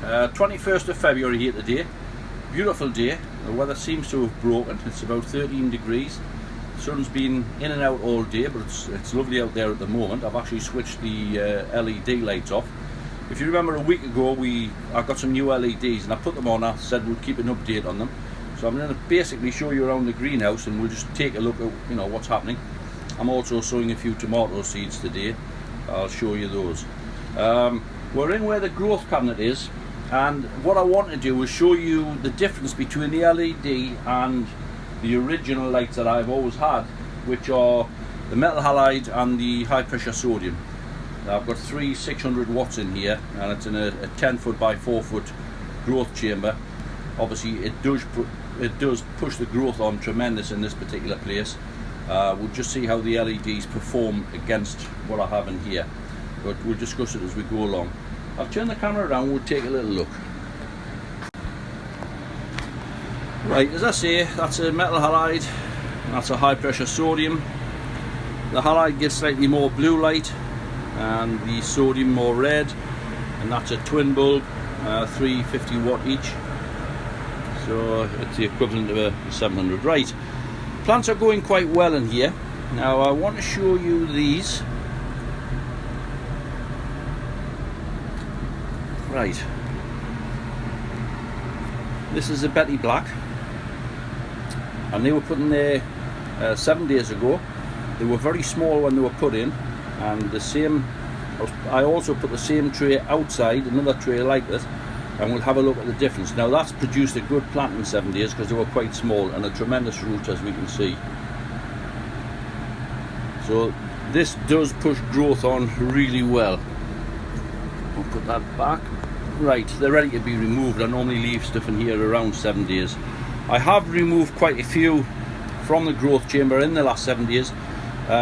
21st of February here today. Beautiful day. The weather seems to have broken. It's about 13 degrees. The sun's been in and out all day, but it's lovely out there at the moment. I've actually switched the LED lights off. If you remember, a week ago I got some new LEDs and I put them on. I said we'd keep an update on them. So I'm going to basically show you around the greenhouse and we'll just take a look at what's happening. I'm also sowing a few tomato seeds today. I'll show you those. We're in where the growth cabinet is, and what I want to do is show you the difference between the LED and the original lights that I've always had, which are the metal halide and the high pressure sodium. I've got three 600 watts in here, and it's in a 10 foot by 4 foot growth chamber. Obviously it does push the growth on tremendous in this particular place. We'll just see how the LEDs perform against what I have in here, but we'll discuss it as we go along. I'll turn the camera around, we'll take a little look. Right, as I say, that's a metal halide, that's a high pressure sodium. The halide gives slightly more blue light and the sodium more red, and that's a twin bulb, 350 watt each, so it's the equivalent of a 700. Right, plants are going quite well in here. Now I want to show you these. Right, this is a Betty Black, and they were put in there 7 days ago. They were very small when they were put in, and I also put the same tray outside, another tray like this, and we'll have a look at the difference. Now that's produced a good plant in 7 days because they were quite small, and a tremendous root, as we can see. So this does push growth on really well. We'll put that back. Right, they're ready to be removed. I normally leave stuff in here around 7 days. I have removed quite a few from the growth chamber in the last 7 days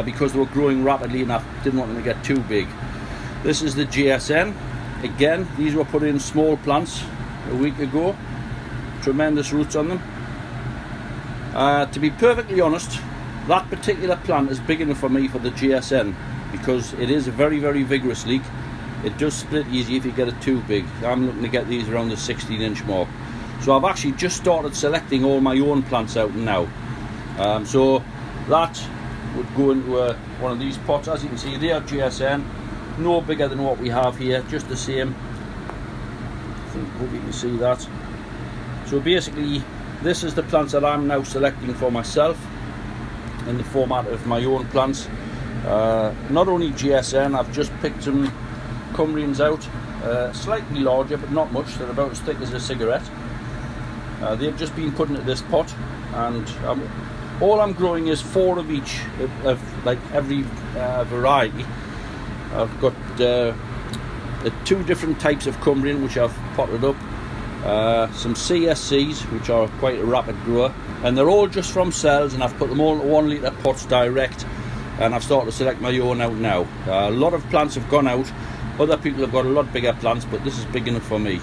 because they were growing rapidly and I didn't want them to get too big. This is the GSN. Again, these were put in small plants a week ago. Tremendous roots on them. To be perfectly honest, that particular plant is big enough for me for the GSN because it is a very, very vigorous leek. It does split easy if you get it too big. I'm looking to get these around the 16-inch mark. So I've actually just started selecting all my own plants out now. So that would go into one of these pots. As you can see, they are GSN, no bigger than what we have here, just the same. Hope you can see that. So basically, this is the plants that I'm now selecting for myself in the format of my own plants. Not only GSN, I've just picked some Cumbrians out, slightly larger but not much. They're about as thick as a cigarette. They've just been put into this pot, and all I'm growing is 4 of each of like every variety. I've got 2 different types of Cumbrian which I've potted up, some CSCs which are quite a rapid grower, and they're all just from cells, and I've put them all into 1 litre pots direct, and I've started to select my own out now. A lot of plants have gone out. Other people have got a lot bigger plants, but this is big enough for me.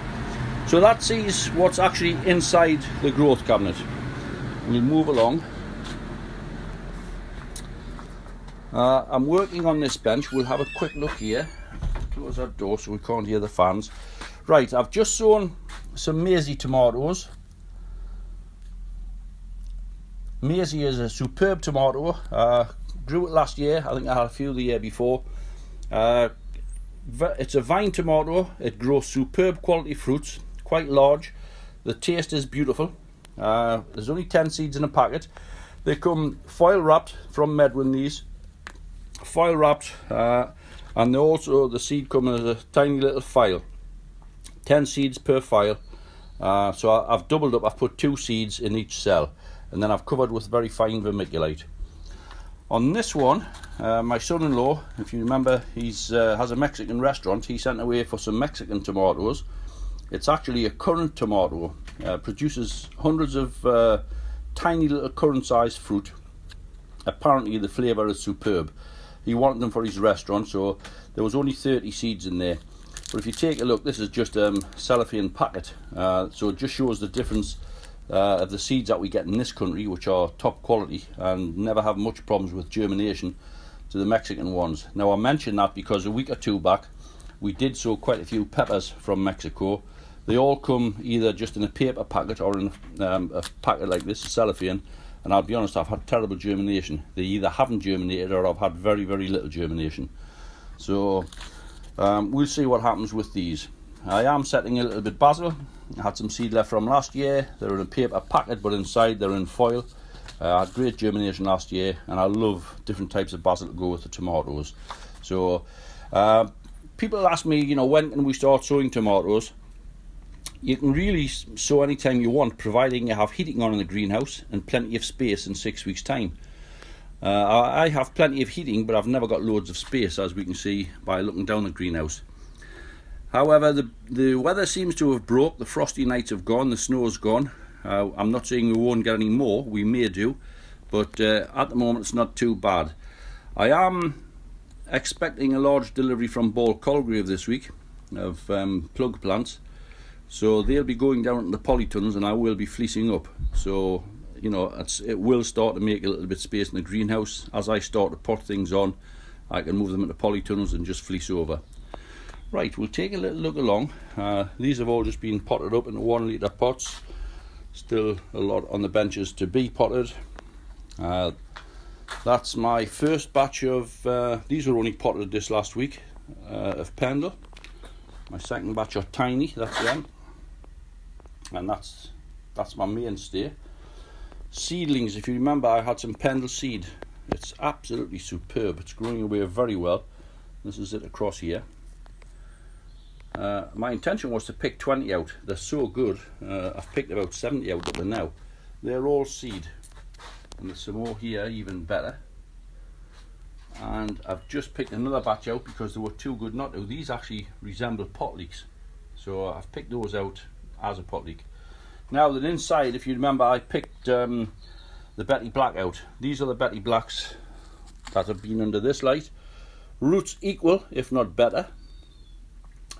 So that sees what's actually inside the growth cabinet. We'll move along. I'm working on this bench. We'll have a quick look here. Close that door so we can't hear the fans. Right, I've just sown some Maisie tomatoes. Maisie is a superb tomato. Grew it last year. I think I had a few the year before. It's a vine tomato. It grows superb quality fruits, quite large. The taste is beautiful. There's only 10 seeds in a packet. They come foil wrapped from Medwin, these foil wrapped, and also the seed come in a tiny little file, 10 seeds per file. So I've doubled up. I've put 2 seeds in each cell, and then I've covered with very fine vermiculite. On this one, my son-in-law, if you remember, has a Mexican restaurant. He sent away for some Mexican tomatoes. It's actually a currant tomato. Produces hundreds of tiny little currant-sized fruit. Apparently the flavour is superb. He wanted them for his restaurant, so there was only 30 seeds in there. But if you take a look, this is just a cellophane packet. So it just shows the difference of the seeds that we get in this country, which are top quality and never have much problems with germination, to the Mexican ones. Now I mention that because a week or two back we did sow quite a few peppers from Mexico, They all come either just in a paper packet or in a packet like this, cellophane, and I'll be honest, I've had terrible germination. They either haven't germinated or I've had very, very little germination. So we'll see what happens with these. I am setting a little bit basil. I had some seed left from last year. They're in a paper packet, but inside they're in foil. I had great germination last year, and I love different types of basil to go with the tomatoes. So people ask me, you know, when can we start sowing tomatoes? You can really sow anytime you want, providing you have heating on in the greenhouse and plenty of space in 6 weeks' time. I have plenty of heating, but I've never got loads of space, as we can see by looking down the greenhouse. However, the weather seems to have broke. The frosty nights have gone, the snow's gone. I'm not saying we won't get any more, we may do, but at the moment it's not too bad. I am expecting a large delivery from Ball Colgrave this week of plug plants. So they'll be going down into the polytons and I will be fleecing up. So, you know, it will start to make a little bit of space in the greenhouse. As I start to pot things on, I can move them into polytons and just fleece over. Right, we'll take a little look along. These have all just been potted up into 1 litre pots. Still a lot on the benches to be potted. That's my first batch of, these were only potted this last week, of Pendle. My second batch are tiny, that's them. And that's my mainstay. Seedlings, if you remember, I had some Pendle seed. It's absolutely superb. It's growing away very well. This is it across here. My intention was to pick 20 out. They're so good. I've picked about 70 out up to now. They're all seed. And there's some more here, even better. And I've just picked another batch out because they were too good not to. These actually resemble pot leeks. So I've picked those out as a pot leek. Now then inside, if you remember, I picked the Betty Black out. These are the Betty Blacks that have been under this light. Roots equal, if not better.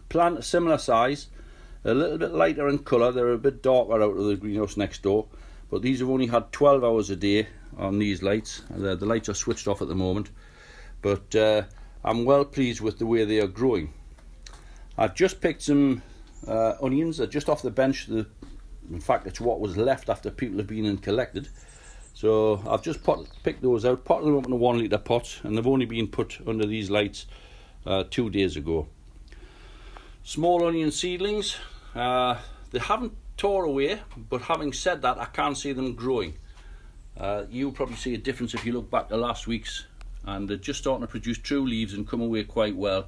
Plant a similar size, a little bit lighter in colour. They're a bit darker out of the greenhouse next door. But these have only had 12 hours a day on these lights. The lights are switched off at the moment. But I'm well pleased with the way they are growing. I've just picked some onions. They're just off the bench. In fact, it's what was left after people have been and collected. So I've just picked those out, potted them up in a 1 litre pot, and they've only been put under these lights 2 days ago. Small onion seedlings, they haven't tore away, but having said that, I can see them growing. You'll probably see a difference if you look back to last week's, and they're just starting to produce true leaves and come away quite well.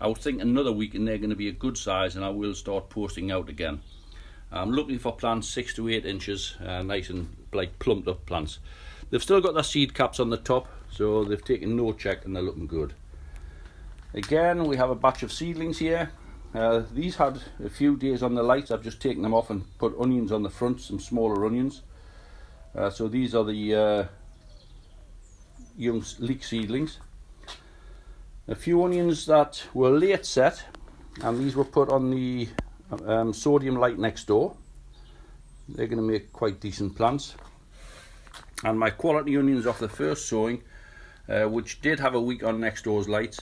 I would think another week and they're going to be a good size, and I will start posting out again. I'm looking for plants 6 to 8 inches, nice and like plumped up plants. They've still got their seed caps on the top, so they've taken no check and they're looking good. Again, we have a batch of seedlings here. These had a few days on the lights. I've just taken them off and put onions on the front, some smaller onions. So these are the young leek seedlings. A few onions that were late set, and these were put on the sodium light next door. They're going to make quite decent plants. And my quality onions off the first sowing, which did have a week on next door's lights,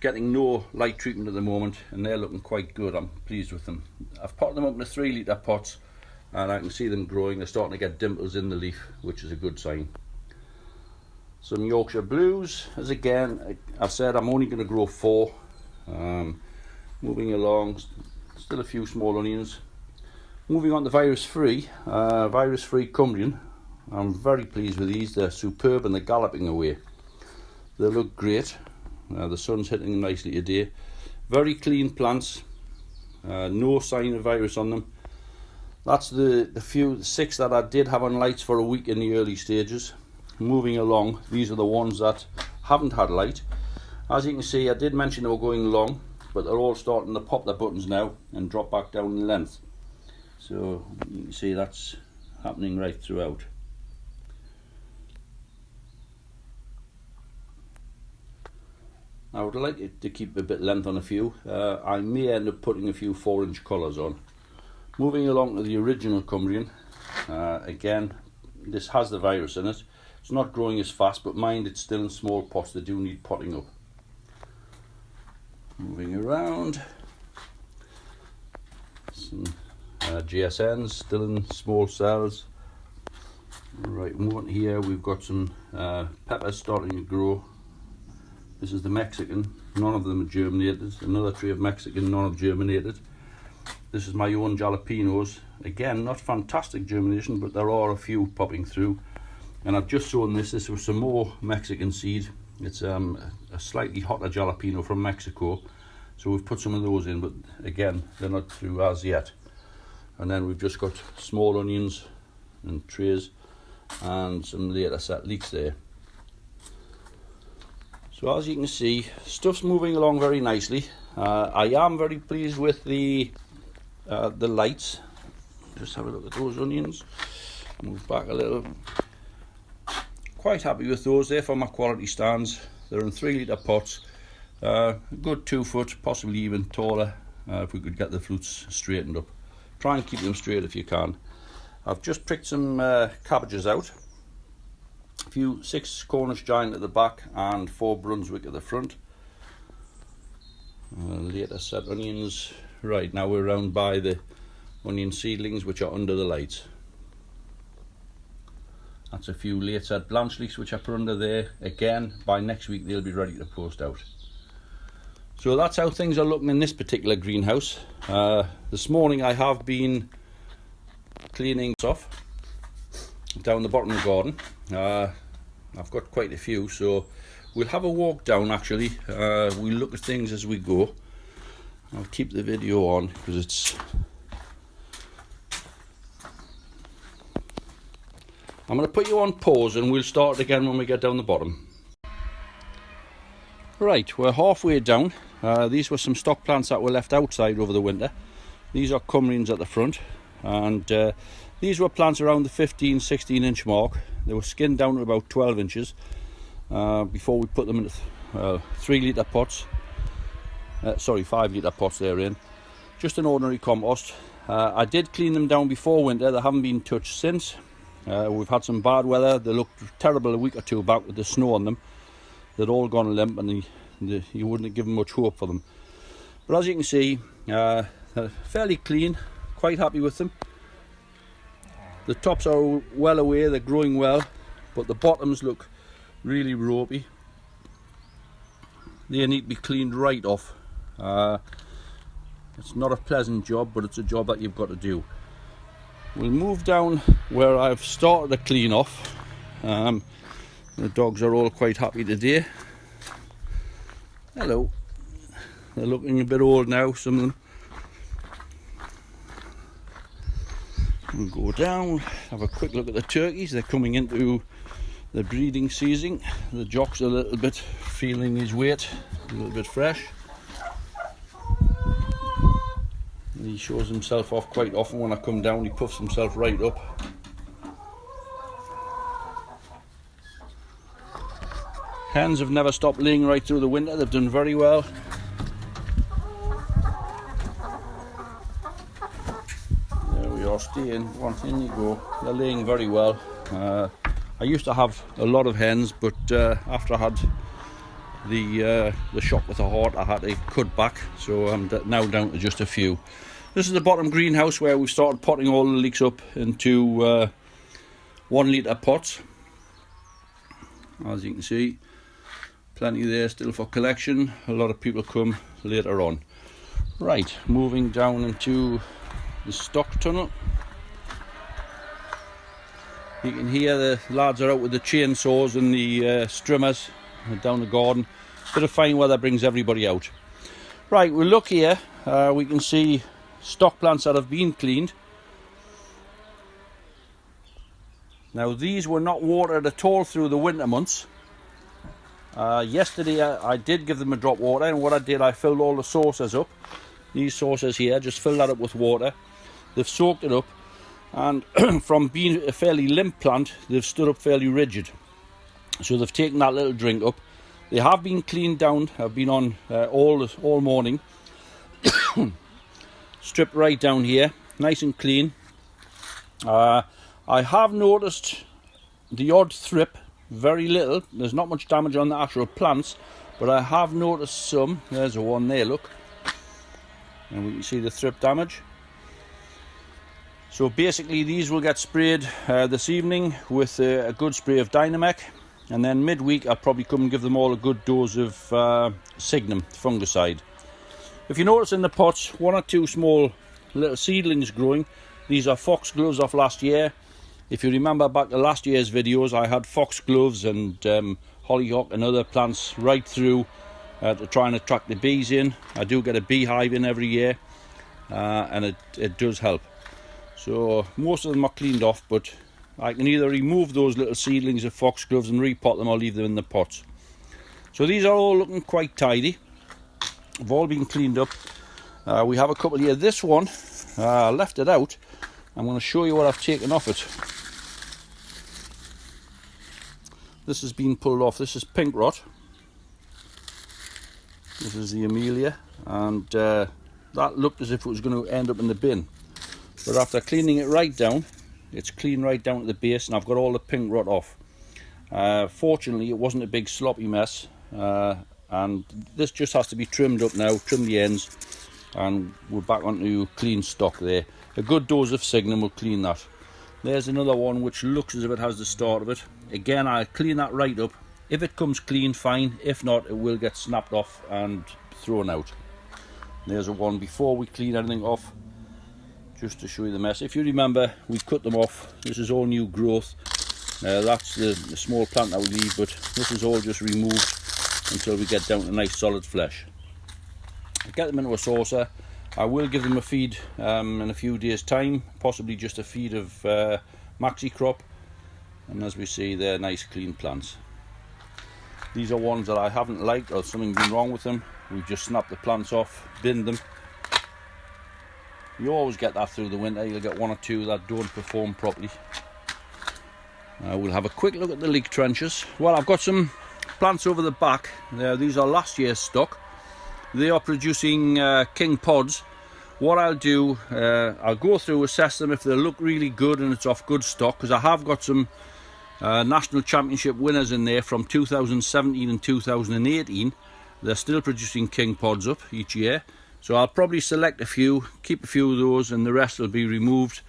getting no light treatment at the moment, and they're looking quite good. I'm pleased with them. I've potted them up in the 3 litre pots, and I can see them growing. They're starting to get dimples in the leaf, which is a good sign. Some Yorkshire Blues, as again I've said, I'm only going to grow 4. Moving along, still a few small onions. Moving on to virus-free Cumbrian. I'm very pleased with these. They're superb and they're galloping away. They look great. The sun's hitting them nicely today. Very clean plants. No sign of virus on them. That's the 6 that I did have on lights for a week in the early stages. Moving along, these are the ones that haven't had light. As you can see, I did mention they were going long, but they're all starting to pop their buttons now and drop back down in length. So you can see that's happening right throughout. I would like it to keep a bit length on a few. I may end up putting a few 4-inch collars on. Moving along to the original Cumbrian. Again, this has the virus in it. It's not growing as fast, but mind, it's still in small pots. They do need potting up. Moving around. Some GSNs still in small cells. Right, moving here, we've got some peppers starting to grow. This is the Mexican, none of them are germinated. Another tree of Mexican, none have germinated. This is my own jalapenos. Again, not fantastic germination, but there are a few popping through. And I've just sown this. This was some more Mexican seed. It's a slightly hotter jalapeno from Mexico. So we've put some of those in, but again, they're not through as yet. And then we've just got small onions and trays and some later set leeks there. So as you can see, stuff's moving along very nicely. I am very pleased with the lights. Just have a look at those onions. Move back a little. Quite happy with those. They're for my quality stands. They're in 3 litre pots. A good 2 foot, possibly even taller, if we could get the flutes straightened up. Try and keep them straight if you can. I've just picked some cabbages out. 6 Cornish giant at the back and 4 Brunswick at the front. Later set onions. Right, now we're round by the onion seedlings which are under the lights. That's a few late set blanch leeks which I put under there. Again, by next week they'll be ready to post out. So that's how things are looking in this particular greenhouse. This morning I have been cleaning off down the bottom of the garden. I've got quite a few, so we'll have a walk down actually. We'll look at things as we go. I'll keep the video on because it's... I'm going to put you on pause and we'll start again when we get down the bottom. Right, we're halfway down. These were some stock plants that were left outside over the winter. These are Cumrians at the front, and these were plants around the 15-16 inch mark. They were skinned down to about 12 inches before we put them into 3 litre pots. 5 litre pots they're in. Just an ordinary compost. I did clean them down before winter. They haven't been touched since. We've had some bad weather. They looked terrible a week or two back with the snow on them. They'd all gone limp and you wouldn't have given much hope for them. But as you can see, they're fairly clean, quite happy with them. The tops are well away, they're growing well, but the bottoms look really ropey. They need to be cleaned right off. It's not a pleasant job, but it's a job that you've got to do. We'll move down where I've started to clean off. The dogs are all quite happy today. Hello. They're looking a bit old now, some of them. We'll go down, have a quick look at the turkeys. They're coming into the breeding season. The jock's a little bit feeling his weight, a little bit fresh. He shows himself off quite often. When I come down, he puffs himself right up. Hens have never stopped laying right through the winter. They've done very well. There we are, staying. One in you go. They're laying very well. I used to have a lot of hens, but after I had the shock with the heart, I had to cut back. So I'm now down to just a few. This is the bottom greenhouse where we've started potting all the leeks up into 1 litre pots. As you can see, plenty there still for collection. A lot of people come later on. Right, moving down into the stock tunnel. You can hear the lads are out with the chainsaws and the strimmers down the garden. Bit of fine weather brings everybody out. Right, we'll look here. We can see stock plants that have been cleaned. Now these were not watered at all through the winter months. Yesterday I did give them a drop water, and what I did, I filled all the saucers up. These saucers here, just fill that up with water. They've soaked it up, and from being a fairly limp plant, they've stood up fairly rigid. So they've taken that little drink up. They have been cleaned down. I've been on all morning. Stripped right down here, nice and clean. I have noticed the odd thrip, very little. There's not much damage on the actual plants, but I have noticed some. There's a one there, look. And we can see the thrip damage. So basically these will get sprayed this evening with a good spray of Dynamec, and then midweek I'll probably come and give them all a good dose of Signum fungicide. If you notice in the pots, 1 or 2 small little seedlings growing. These are foxgloves off last year. If you remember back to last year's videos, I had foxgloves and hollyhock and other plants right through to try and attract the bees in. I do get a beehive in every year, and it does help. So most of them are cleaned off, but I can either remove those little seedlings of foxgloves and repot them or leave them in the pots. So these are all looking quite tidy. They've all been cleaned up. We have a couple here. This one, I left it out. I'm going to show you what I've taken off it. This has been pulled off. This is pink rot. This is the Amelia, and that looked as if it was going to end up in the bin. But after cleaning it right down, it's clean right down to the base, and I've got all the pink rot off. Fortunately, it wasn't a big sloppy mess, and this just has to be trimmed up now, trim the ends, and we're back onto clean stock there. A good dose of Signum will clean that. There's another one which looks as if it has the start of it. Again, I'll clean that right up. If it comes clean, fine. If not, it will get snapped off and thrown out. There's a one before we clean anything off, just to show you the mess. If you remember, we cut them off. This is all new growth. That's the small plant that we leave, but this is all just removed until we get down to nice solid flesh. Get them into a saucer. I will give them a feed in a few days time, possibly just a feed of maxi crop, and as we see, they're nice clean plants. These are ones that I haven't liked or something been wrong with them. We've just snapped the plants off, binned them. You always get that through the winter. You'll get 1 or 2 that don't perform properly. We'll have a quick look at the leek trenches. Well, I've got some plants over the back. These are last year's stock. They are producing king pods. What I'll do, I'll go through, assess them if they look really good and it's off good stock, because I have got some national championship winners in there from 2017 and 2018. They're still producing king pods up each year. So I'll probably select a few, keep a few of those, and the rest will be removed.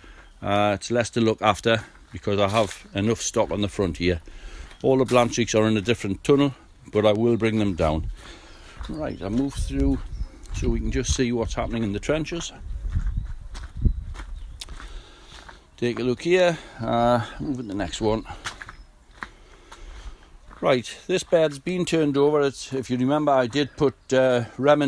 It's less to look after because I have enough stock on the front here. All the Blanchics are in a different tunnel, but I will bring them down. Right, I'll move through so we can just see what's happening in the trenches. Take a look here, move to the next one. Right, this bed's been turned over. If you remember, I did put Remin